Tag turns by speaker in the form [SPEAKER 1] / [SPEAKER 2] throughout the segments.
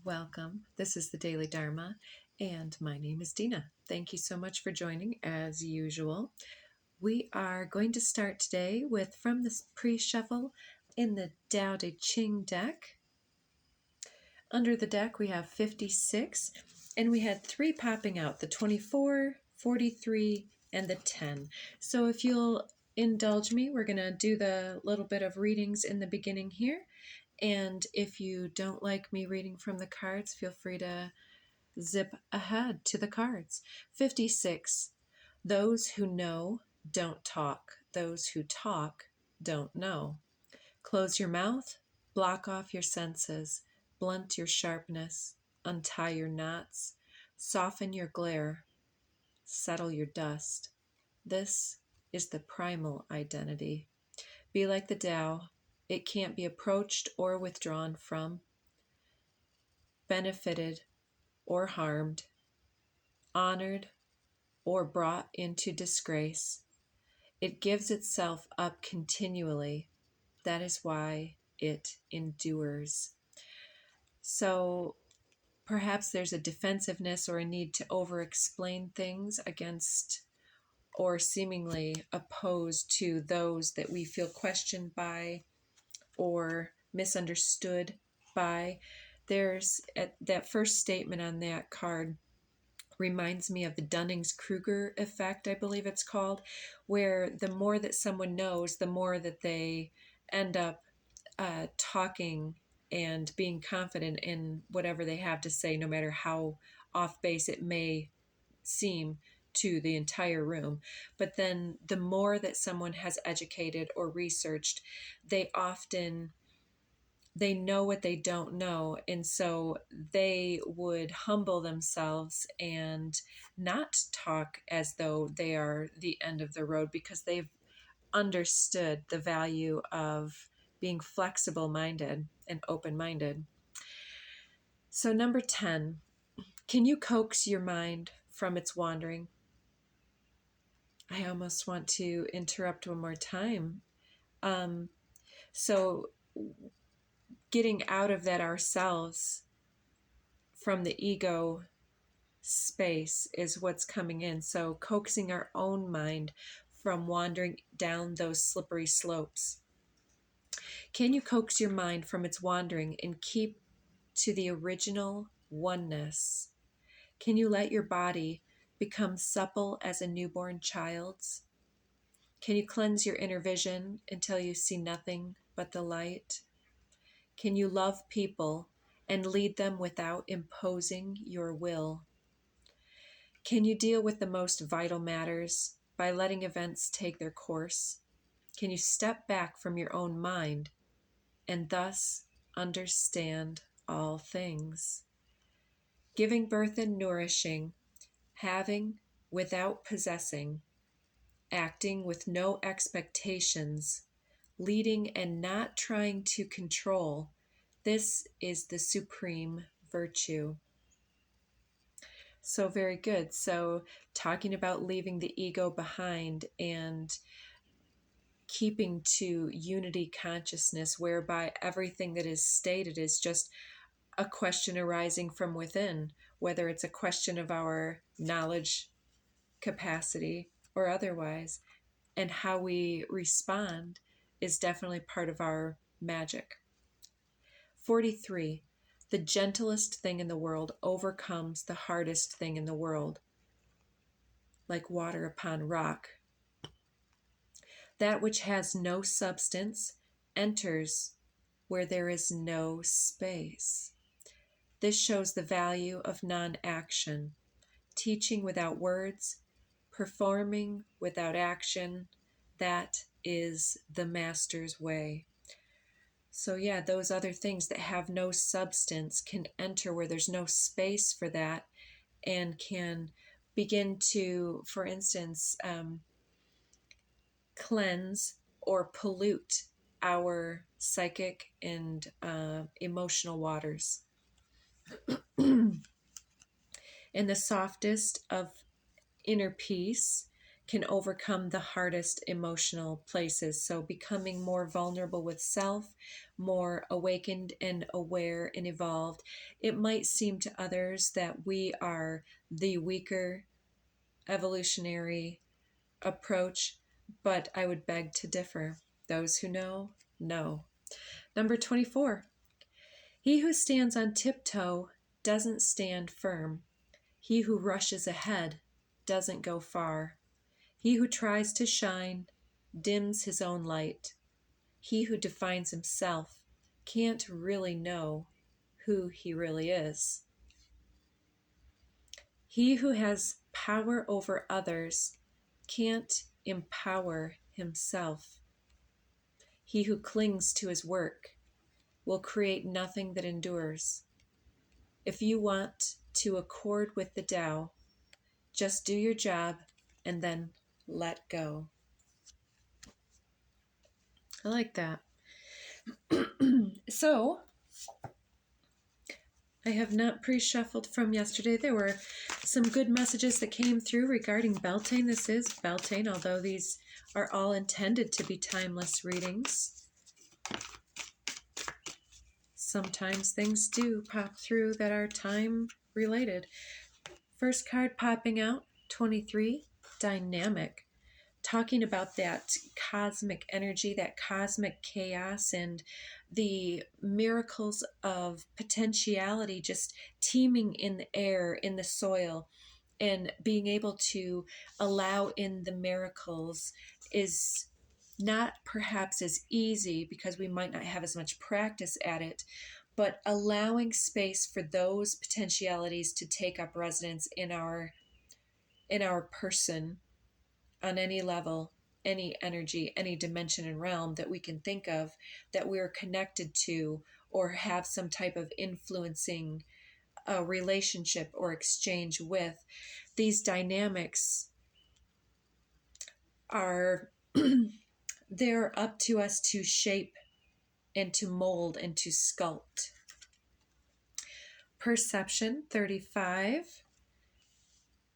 [SPEAKER 1] Welcome. This is the Daily Dharma, and my name is Dina. Thank you so much for joining, as usual. We are going to start today with from the pre-shuffle in the Tao Te Ching deck. Under the deck, we have 56, and we had 3 popping out, the 24, 43, and the 10. So if you'll indulge me, we're going to do the little bit of readings in the beginning here. And if you don't like me reading from the cards, feel free to zip ahead to the cards. 56. Those who know don't talk. Those who talk don't know. Close your mouth, block off your senses, blunt your sharpness, untie your knots, soften your glare, settle your dust. This is the primal identity. Be like the Tao. It can't be approached or withdrawn from, benefited or harmed, honored or brought into disgrace. It gives itself up continually. That is why it endures. So perhaps there's a defensiveness or a need to over-explain things against or seemingly opposed to those that we feel questioned by or misunderstood by. There's that first statement on that card reminds me of the Dunning-Kruger effect, I believe it's called, where the more that someone knows, the more that they end up talking and being confident in whatever they have to say, no matter how off base it may seem to the entire room. But then the more that someone has educated or researched, they know what they don't know, and so they would humble themselves and not talk as though they are the end of the road, because they've understood the value of being flexible-minded and open-minded. So number 10, can you coax your mind from its wandering? I almost want to interrupt one more time. So getting out of that ourselves from the ego space is what's coming in. So coaxing our own mind from wandering down those slippery slopes. Can you coax your mind from its wandering and keep to the original oneness? Can you let your body become supple as a newborn child's? Can you cleanse your inner vision until you see nothing but the light? Can you love people and lead them without imposing your will? Can you deal with the most vital matters by letting events take their course? Can you step back from your own mind and thus understand all things? Giving birth and nourishing, having without possessing, acting with no expectations, leading and not trying to control, this is the supreme virtue. So very good. So talking about leaving the ego behind and keeping to unity consciousness, whereby everything that is stated is just a question arising from within, whether it's a question of our knowledge capacity or otherwise, and how we respond is definitely part of our magic. 43. The gentlest thing in the world overcomes the hardest thing in the world, like water upon rock. That which has no substance enters where there is no space. This shows the value of non-action, teaching without words, performing without action. That is the master's way. So yeah, those other things that have no substance can enter where there's no space for that, and can begin to, for instance, cleanse or pollute our psychic and emotional waters. In the softest of inner peace can overcome the hardest emotional places. So becoming more vulnerable with self, more awakened and aware and evolved. It might seem to others that we are the weaker evolutionary approach, but I would beg to differ. Those who know, know. Number 24. He who stands on tiptoe doesn't stand firm. He who rushes ahead doesn't go far. He who tries to shine dims his own light. He who defines himself can't really know who he really is. He who has power over others can't empower himself. He who clings to his work will create nothing that endures. If you want to accord with the Tao, just do your job and then let go. I like that. So, I have not pre-shuffled from yesterday. There were some good messages that came through regarding Beltane. This is Beltane, although these are all intended to be timeless readings. Sometimes things do pop through that are time related. First card popping out, 23, Dynamic. Talking about that cosmic energy, that cosmic chaos, and the miracles of potentiality just teeming in the air, in the soil, and being able to allow in the miracles is not perhaps as easy because we might not have as much practice at it, but allowing space for those potentialities to take up residence in our person on any level, any energy, any dimension and realm that we can think of that we're connected to or have some type of influencing relationship or exchange with. These dynamics are they're up to us to shape and to mold and to sculpt. Perception, 35.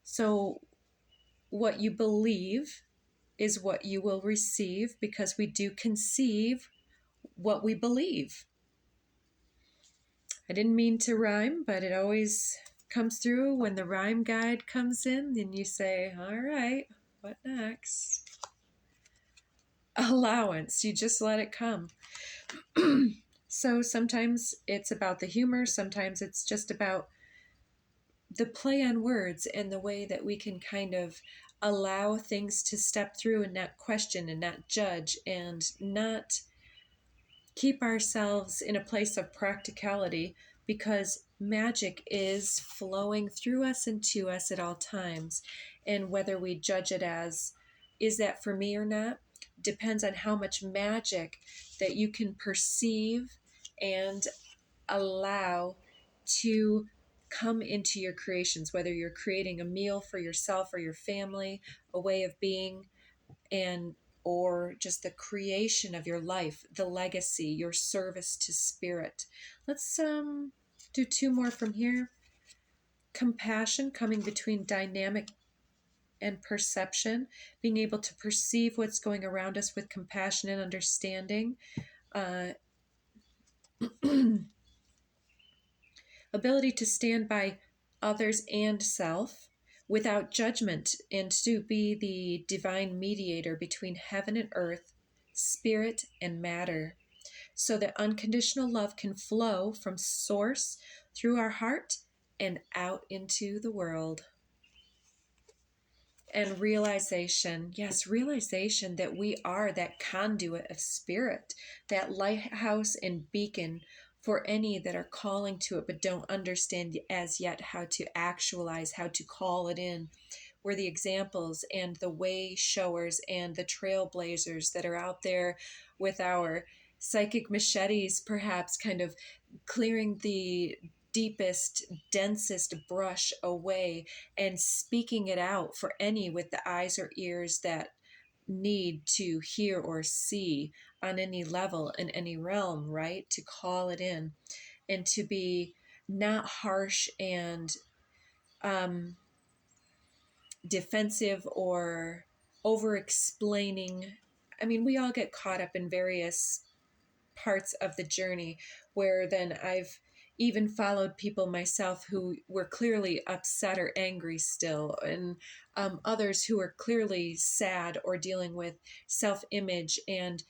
[SPEAKER 1] So what you believe is what you will receive, because we do conceive what we believe. I didn't mean to rhyme, but it always comes through when the rhyme guide comes in and you say, all right, what next? Allowance, you just let it come. So sometimes it's about the humor, sometimes it's just about the play on words and the way that we can kind of allow things to step through and not question and not judge and not keep ourselves in a place of practicality, because magic is flowing through us and to us at all times. And whether we judge it as, is that for me or not, depends on how much magic that you can perceive and allow to come into your creations, whether you're creating a meal for yourself or your family, a way of being, and or just the creation of your life, the legacy, your service to spirit. Let's do two more from here. Compassion, coming between dynamic and perception, being able to perceive what's going around us with compassion and understanding. Ability to stand by others and self without judgment, and to be the divine mediator between heaven and earth, spirit and matter, so that unconditional love can flow from source through our heart and out into the world. And realization, yes, realization that we are that conduit of spirit, that lighthouse and beacon for any that are calling to it but don't understand as yet how to actualize, how to call it in. We're the examples and the way showers and the trailblazers that are out there with our psychic machetes, perhaps kind of clearing the deepest, densest brush away and speaking it out for any with the eyes or ears that need to hear or see on any level in any realm, right? To call it in and to be not harsh and defensive or over explaining. I mean, we all get caught up in various parts of the journey where then I've even followed people myself who were clearly upset or angry still, and others who are clearly sad or dealing with self-image. And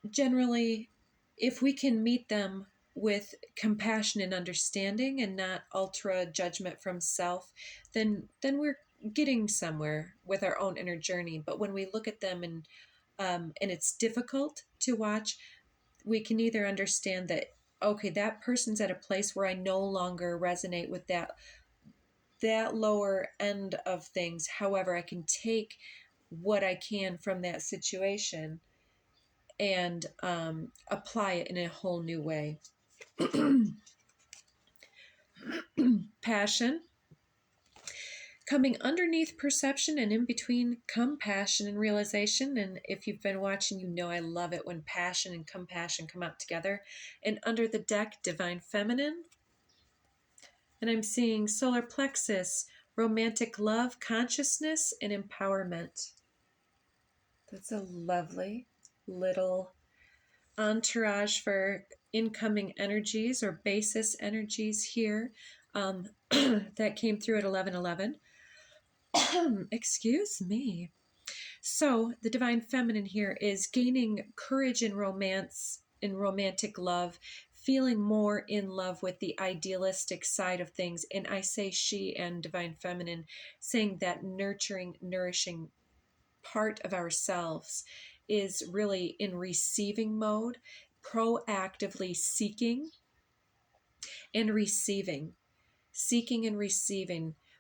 [SPEAKER 1] generally, if we can meet them with compassion and understanding and not ultra judgment from self, then we're getting somewhere with our own inner journey. But when we look at them and it's difficult to watch, we can either understand that, okay, that person's at a place where I no longer resonate with that lower end of things. However, I can take what I can from that situation and apply it in a whole new way. Passion. Coming underneath perception and in between compassion and realization. And if you've been watching, you know I love it when passion and compassion come out together. And under the deck, divine feminine. And I'm seeing solar plexus, romantic love, consciousness, and empowerment. That's a lovely little entourage for incoming energies or basis energies here. That came through at 11:11. Excuse me. So the divine feminine here is gaining courage in romance, in romantic love, feeling more in love with the idealistic side of things. And I say she and divine feminine, saying that nurturing, nourishing part of ourselves is really in receiving mode, proactively seeking and receiving,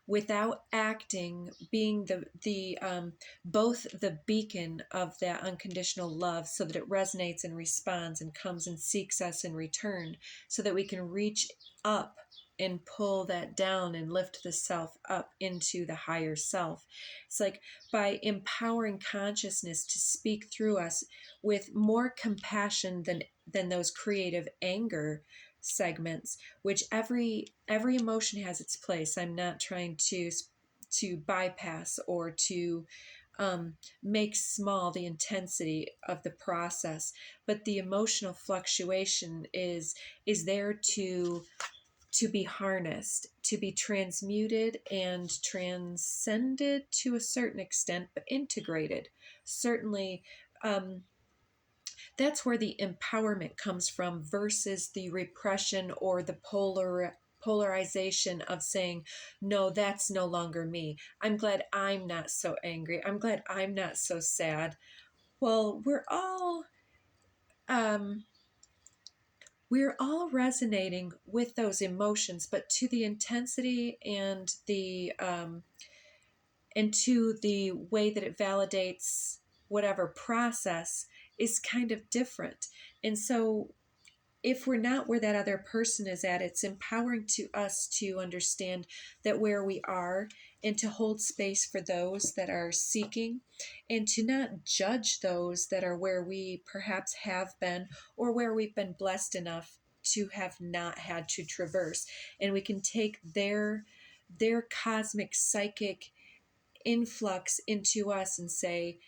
[SPEAKER 1] without acting, being the both the beacon of that unconditional love, so that it resonates and responds and comes and seeks us in return, so that we can reach up and pull that down and lift the self up into the higher self. It's like by empowering consciousness to speak through us with more compassion than those creative anger segments, which every emotion has its place. I'm not trying to bypass or to make small the intensity of the process, but the emotional fluctuation is there to be harnessed, to be transmuted and transcended to a certain extent, but integrated. Certainly, that's where the empowerment comes from versus the repression or the polarization of saying, no, that's no longer me. I'm glad I'm not so angry. I'm glad I'm not so sad. Well, we're all resonating with those emotions, but to the intensity and to the way that it validates whatever process is kind of different. And so if we're not where that other person is at, it's empowering to us to understand that where we are, and to hold space for those that are seeking, and to not judge those that are where we perhaps have been, or where we've been blessed enough to have not had to traverse. And we can take their cosmic psychic influx into us and say,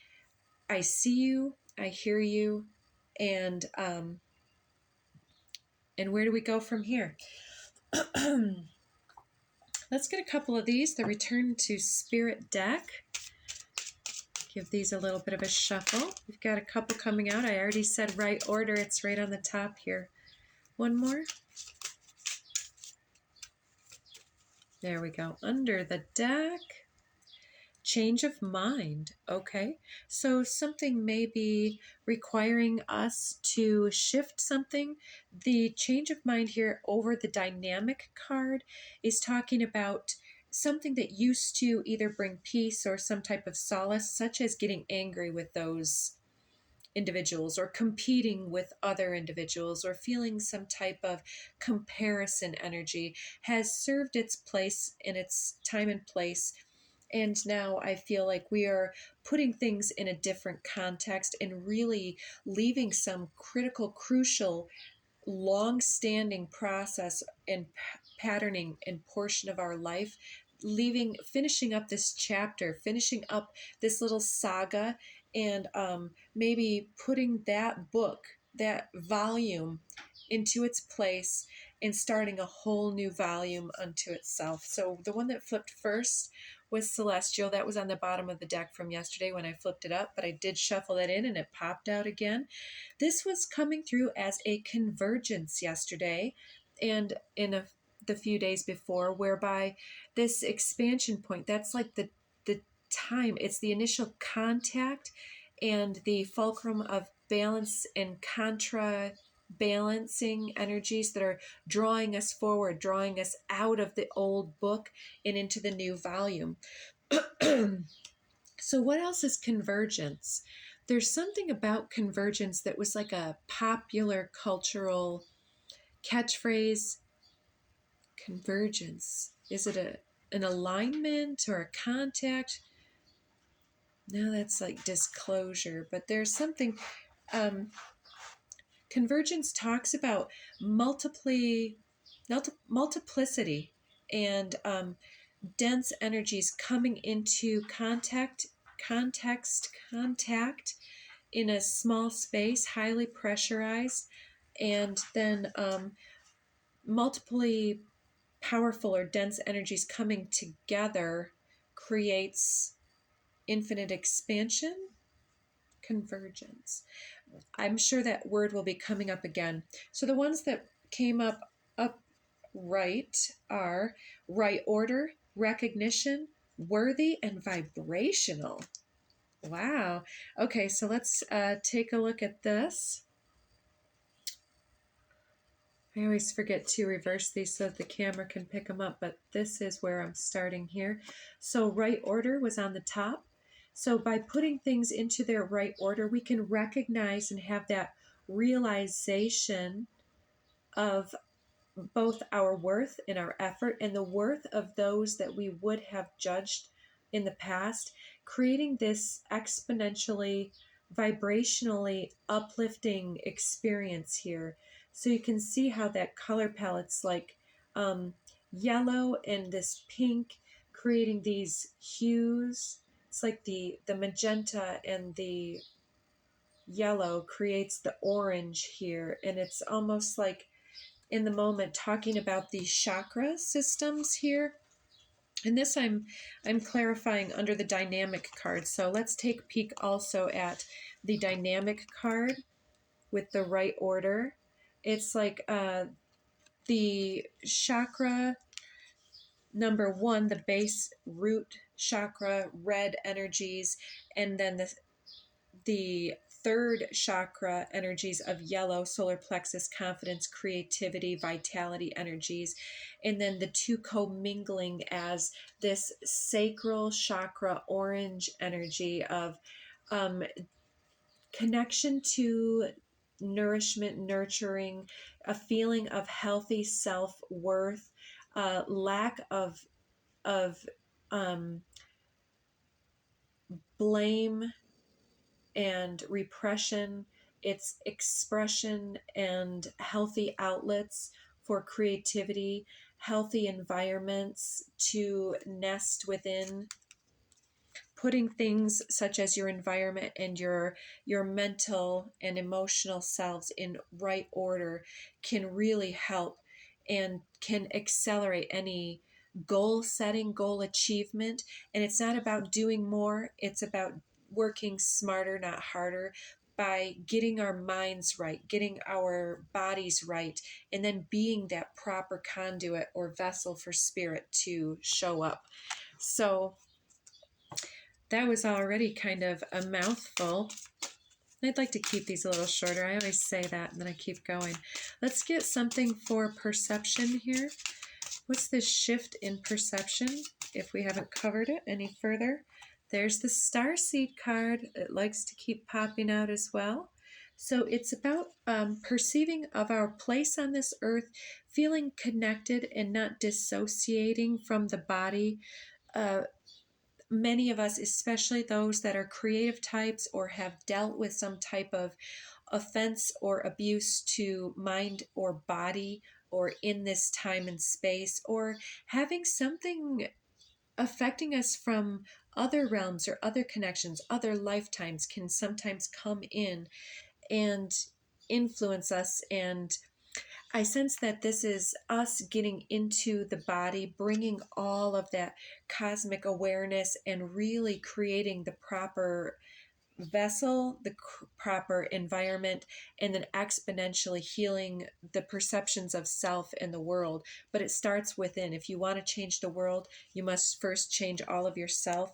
[SPEAKER 1] I see you, I hear you, and where do we go from here? Let's get a couple of these. The Return to Spirit deck. Give these a little bit of a shuffle. We've got a couple coming out. I already said right order. It's right on the top here. One more. There we go. Under the deck. Change of mind. Okay, so something may be requiring us to shift something. The change of mind here over the dynamic card is talking about something that used to either bring peace or some type of solace, such as getting angry with those individuals or competing with other individuals or feeling some type of comparison energy, has served its place in its time and place. And now I feel like we are putting things in a different context and really leaving some critical, crucial, long-standing process and patterning and portion of our life finishing up this chapter, finishing up this little saga, and maybe putting that book, that volume, into its place and starting a whole new volume unto itself. So the one that flipped first was Celestial. That was on the bottom of the deck from yesterday when I flipped it up, but I did shuffle that in and it popped out again. This was coming through as a convergence yesterday and the few days before, whereby this expansion point, that's like the time, it's the initial contact and the fulcrum of balance and contra balancing energies that are drawing us forward, drawing us out of the old book and into the new volume. So what else is convergence? There's something about convergence that was like a popular cultural catchphrase. Convergence. Is it an alignment or a contact? No, that's like disclosure, but there's something. Convergence talks about multiplicity and dense energies coming into contact in a small space, highly pressurized, and then multiply powerful or dense energies coming together creates infinite expansion. Convergence. I'm sure that word will be coming up again. So the ones that came up right are right order, recognition, worthy, and vibrational. Wow. Okay, so let's take a look at this. I always forget to reverse these so that the camera can pick them up, but this is where I'm starting here. So right order was on the top. So by putting things into their right order, we can recognize and have that realization of both our worth and our effort and the worth of those that we would have judged in the past, creating this exponentially, vibrationally uplifting experience here. So you can see how that color palette's like yellow and this pink, creating these hues. It's like the magenta and the yellow creates the orange here, and it's almost like in the moment talking about the chakra systems here. And this I'm clarifying under the dynamic card. So let's take a peek also at the dynamic card with the right order. It's like the chakra number 1, the base root chakra, red energies, and then the third chakra energies of yellow, solar plexus, confidence, creativity, vitality energies, and then the two co-mingling as this sacral chakra orange energy of connection to nourishment, nurturing, a feeling of healthy self-worth, lack of blame and repression, its expression and healthy outlets for creativity, healthy environments to nest within. Putting things such as your environment and your mental and emotional selves in right order can really help and can accelerate any goal setting, goal achievement. And it's not about doing more, it's about working smarter, not harder, by getting our minds right, getting our bodies right, and then being that proper conduit or vessel for spirit to show up. So that was already kind of a mouthful. I'd like to keep these a little shorter. I always say that and then I keep going. Let's get something for perception here. What's this shift in perception if we haven't covered it any further? There's the Starseed card. It likes to keep popping out as well. So it's about perceiving of our place on this earth, feeling connected and not dissociating from the body. Many of us, especially those that are creative types or have dealt with some type of offense or abuse to mind or body or in this time and space, or having something affecting us from other realms or other connections, other lifetimes can sometimes come in and influence us. And I sense that this is us getting into the body, bringing all of that cosmic awareness and really creating the proper vessel, the proper environment, and then exponentially healing the perceptions of self and the world. But it starts within. If you want to change the world, you must first change all of yourself.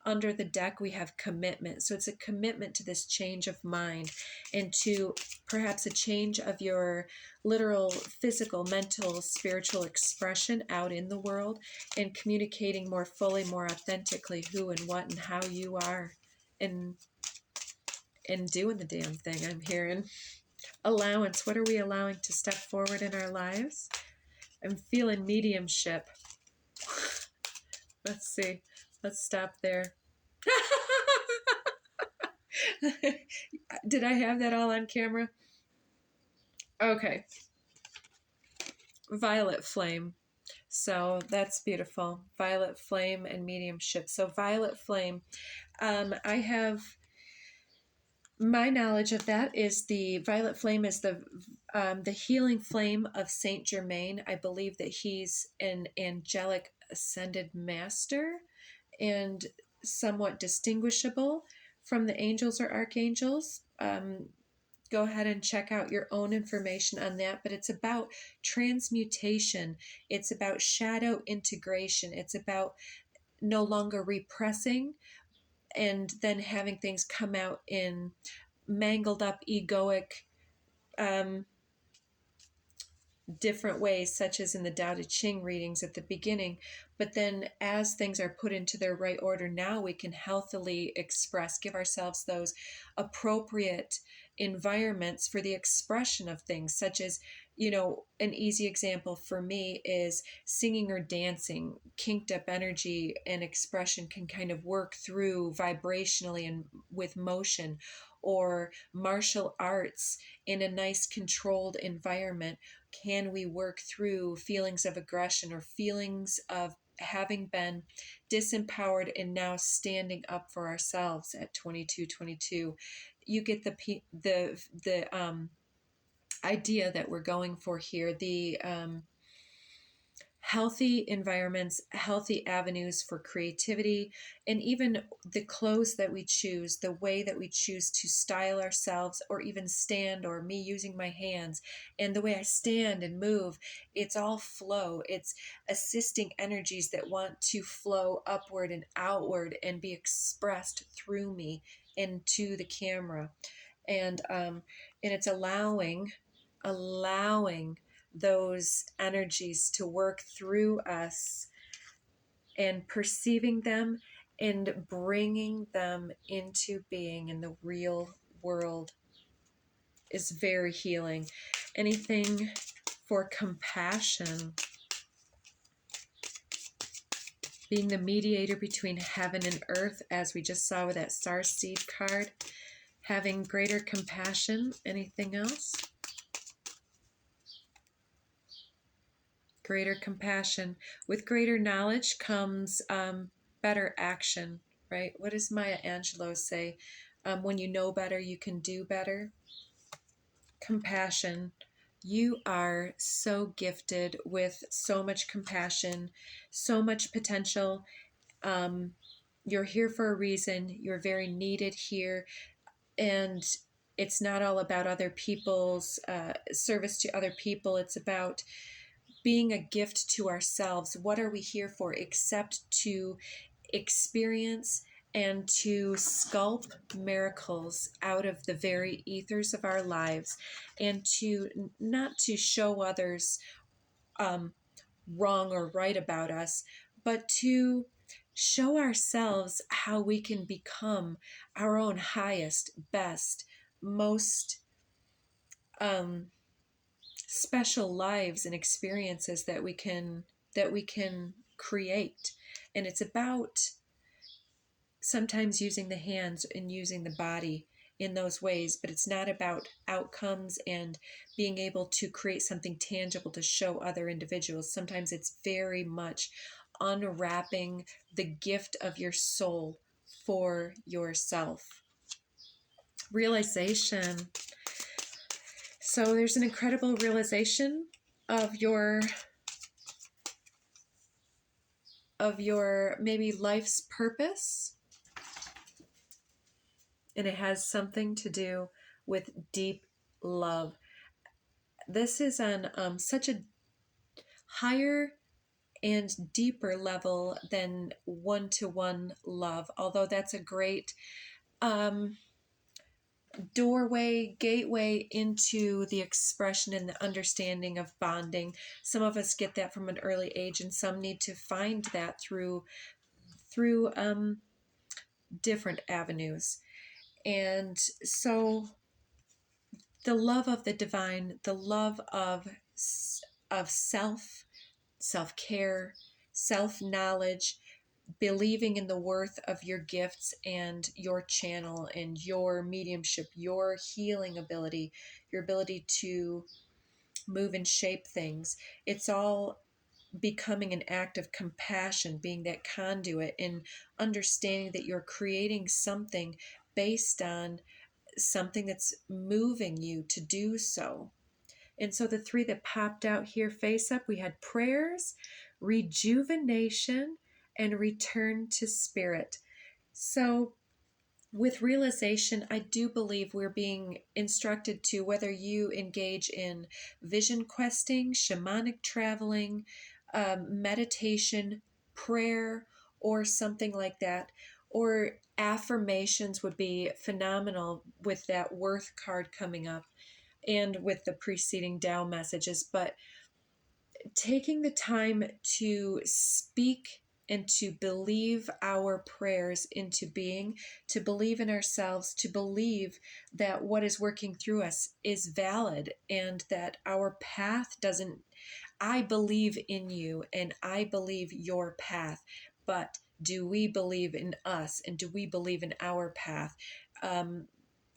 [SPEAKER 1] Under the deck, we have commitment. So it's a commitment to this change of mind and to perhaps a change of your literal, physical, mental, spiritual expression out in the world and communicating more fully, more authentically who and what and how you are. And doing the damn thing. I'm hearing allowance. What are we allowing to step forward in our lives? I'm feeling mediumship. Let's see. Let's stop there. Did I have that all on camera? Okay. Violet flame. So that's beautiful. Violet flame and mediumship. So violet flame. I have... My knowledge of that is the violet flame is the healing flame of Saint Germain. I believe that he's an angelic ascended master and somewhat distinguishable from the angels or archangels. Go ahead and check out your own information on that, but it's about transmutation. It's about shadow integration. It's about no longer repressing and then having things come out in mangled up egoic different ways, such as in the Tao Te Ching readings at the beginning. But then as things are put into their right order, now we can healthily express, give ourselves those appropriate environments for the expression of things, such as, an easy example for me is singing or dancing. Kinked up energy and expression can kind of work through vibrationally and with motion, or martial arts in a nice controlled environment. Can we work through feelings of aggression or feelings of having been disempowered and now standing up for ourselves at 22? You get the idea that we're going for here. The healthy environments, healthy avenues for creativity, and even the clothes that we choose, the way that we choose to style ourselves, or even stand, or me using my hands, and the way I stand and move, it's all flow. It's assisting energies that want to flow upward and outward and be expressed through me into the camera. And it's allowing those energies to work through us and perceiving them and bringing them into being in the real world is very healing. Anything for compassion, being the mediator between heaven and earth, as we just saw with that star seed card, having greater compassion. Anything else? Greater compassion. With greater knowledge comes better action, right? What does Maya Angelou say? When you know better, you can do better. Compassion. You are so gifted with so much compassion, so much potential. You're here for a reason. You're very needed here. And it's not all about other people's service to other people. It's about being a gift to ourselves. What are we here for except to experience and to sculpt miracles out of the very ethers of our lives, and to not to show others wrong or right about us, but to show ourselves how we can become our own highest, best, most special lives and experiences that we can create. And it's about sometimes using the hands and using the body in those ways, but it's not about outcomes and being able to create something tangible to show other individuals. Sometimes it's very much unwrapping the gift of your soul for yourself. Realization. So there's an incredible realization of your maybe life's purpose. And it has something to do with deep love. This is on such a higher and deeper level than one-to-one love, although that's a great doorway, gateway into the expression and the understanding of bonding. Some of us get that from an early age, and some need to find that through different avenues. And so the love of the divine, the love of self-care, self-knowledge, believing in the worth of your gifts and your channel and your mediumship, your healing ability, your ability to move and shape things. It's all becoming an act of compassion, being that conduit, and understanding that you're creating something based on something that's moving you to do so. And so the three that popped out here face up, we had prayers, rejuvenation, and return to spirit. So with realization, I do believe we're being instructed to, whether you engage in vision questing, shamanic traveling, meditation, prayer, or something like that, or affirmations would be phenomenal with that worth card coming up and with the preceding Tao messages. But taking the time to speak and to believe our prayers into being, to believe in ourselves, to believe that what is working through us is valid, and that our path doesn't, I believe in you and I believe your path, but do we believe in us and do we believe in our path?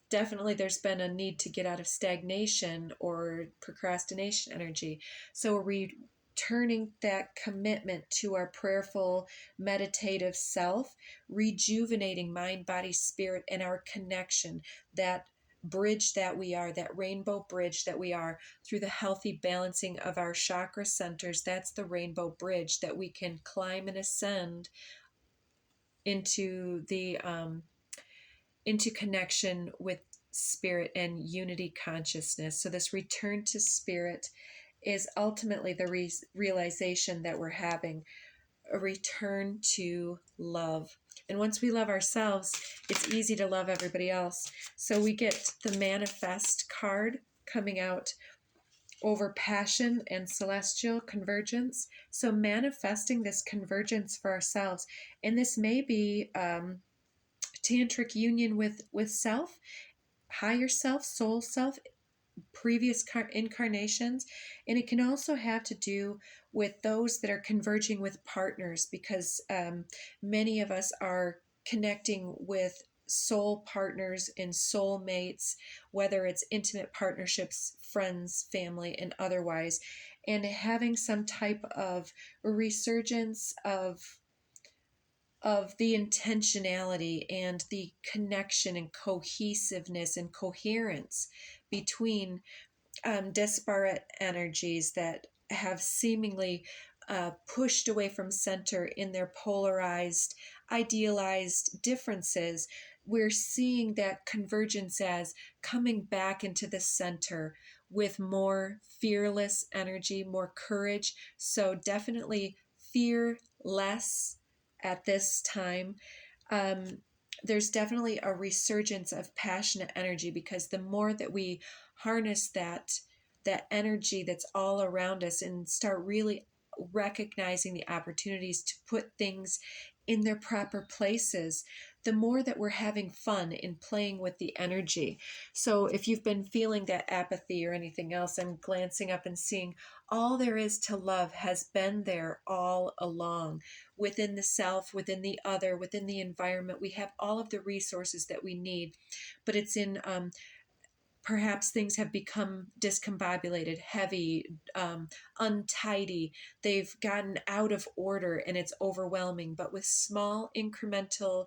[SPEAKER 1] Definitely there's been a need to get out of stagnation or procrastination energy. So returning that commitment to our prayerful, meditative self, rejuvenating mind, body, spirit, and our connection, that bridge that we are, that rainbow bridge that we are, through the healthy balancing of our chakra centers. That's the rainbow bridge that we can climb and ascend into the into connection with spirit and unity consciousness. So this return to spirit is ultimately the realization that we're having, a return to love. And once we love ourselves, it's easy to love everybody else. So we get the manifest card coming out over passion and celestial convergence. So manifesting this convergence for ourselves. And this may be tantric union with self, higher self, soul self, previous incarnations. And it can also have to do with those that are converging with partners, because many of us are connecting with soul partners and soul mates, whether it's intimate partnerships, friends, family, and otherwise, and having some type of resurgence of the intentionality and the connection and cohesiveness and coherence between disparate energies that have seemingly pushed away from center in their polarized, idealized differences. We're seeing that convergence as coming back into the center with more fearless energy, more courage. So definitely fear less at this time. There's definitely a resurgence of passionate energy, because the more that we harness that energy that's all around us and start really recognizing the opportunities to put things in their proper places, the more that we're having fun in playing with the energy. So if you've been feeling that apathy or anything else, I'm glancing up and seeing all there is to love has been there all along, within the self, within the other, within the environment. We have all of the resources that we need, but it's in Perhaps things have become discombobulated, heavy, untidy. They've gotten out of order and it's overwhelming. But with small incremental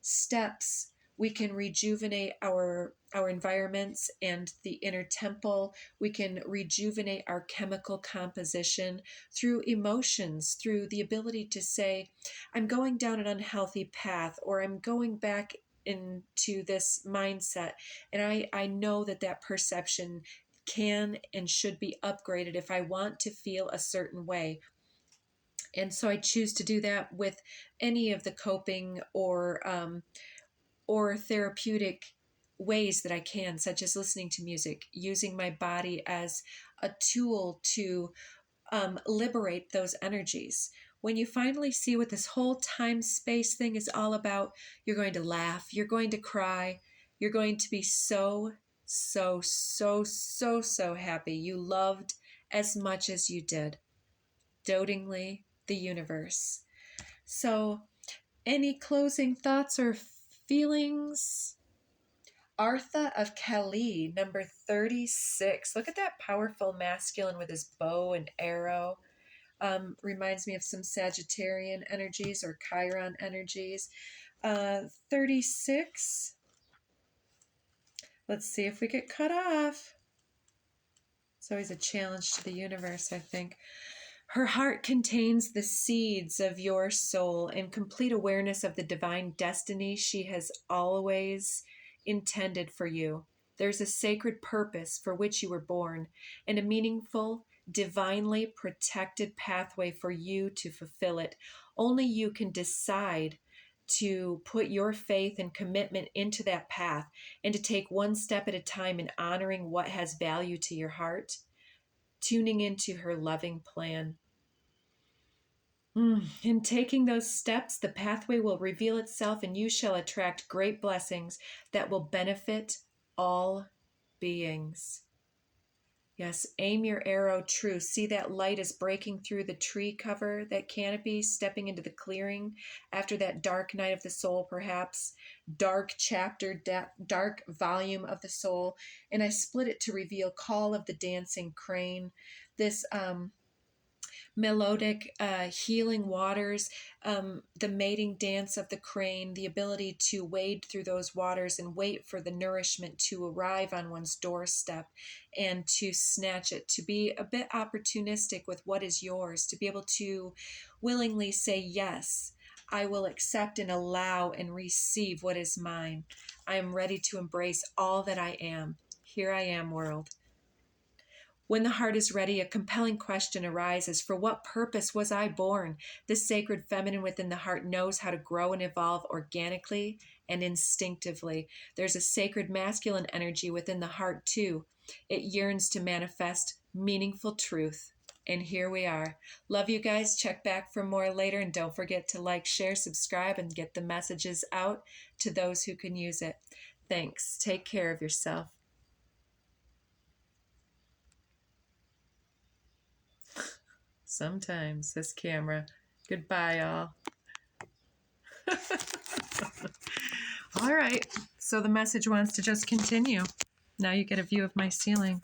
[SPEAKER 1] steps, we can rejuvenate our environments and the inner temple. We can rejuvenate our chemical composition through emotions, through the ability to say, I'm going down an unhealthy path, or I'm going back into this mindset. And I know that that perception can and should be upgraded if I want to feel a certain way. And so I choose to do that with any of the coping or therapeutic ways that I can, such as listening to music, using my body as a tool to liberate those energies. When you finally see what this whole time space thing is all about, you're going to laugh, you're going to cry, you're going to be so happy you loved as much as you did. Dotingly, the universe. So, any closing thoughts or feelings? Artha of Kali, number 36. Look at that powerful masculine with his bow and arrow. Reminds me of some Sagittarian energies or Chiron energies. 36. Let's see if we get cut off. It's always a challenge to the universe, I think. Her heart contains the seeds of your soul and complete awareness of the divine destiny she has always intended for you. There's a sacred purpose for which you were born and a meaningful, divinely protected pathway for you to fulfill it. Only you can decide to put your faith and commitment into that path and to take one step at a time in honoring what has value to your heart, tuning into her loving plan. In taking those steps, the pathway will reveal itself and you shall attract great blessings that will benefit all beings. Yes, aim your arrow true. See that light is breaking through the tree cover, that canopy, stepping into the clearing after that dark night of the soul, perhaps, dark chapter, dark volume of the soul. And I split it to reveal Call of the Dancing Crane, this melodic healing waters, the mating dance of the crane, the ability to wade through those waters and wait for the nourishment to arrive on one's doorstep and to snatch it, to be a bit opportunistic with what is yours, to be able to willingly say, yes, I will accept and allow and receive what is mine. I am ready to embrace all that I am. Here I am, world. When the heart is ready, a compelling question arises. For what purpose was I born? The sacred feminine within the heart knows how to grow and evolve organically and instinctively. There's a sacred masculine energy within the heart too. It yearns to manifest meaningful truth. And here we are. Love you guys. Check back for more later. And don't forget to like, share, subscribe, and get the messages out to those who can use it. Thanks. Take care of yourself. Sometimes this camera. Goodbye, all. All right. So the message wants to just continue. Now you get a view of my ceiling.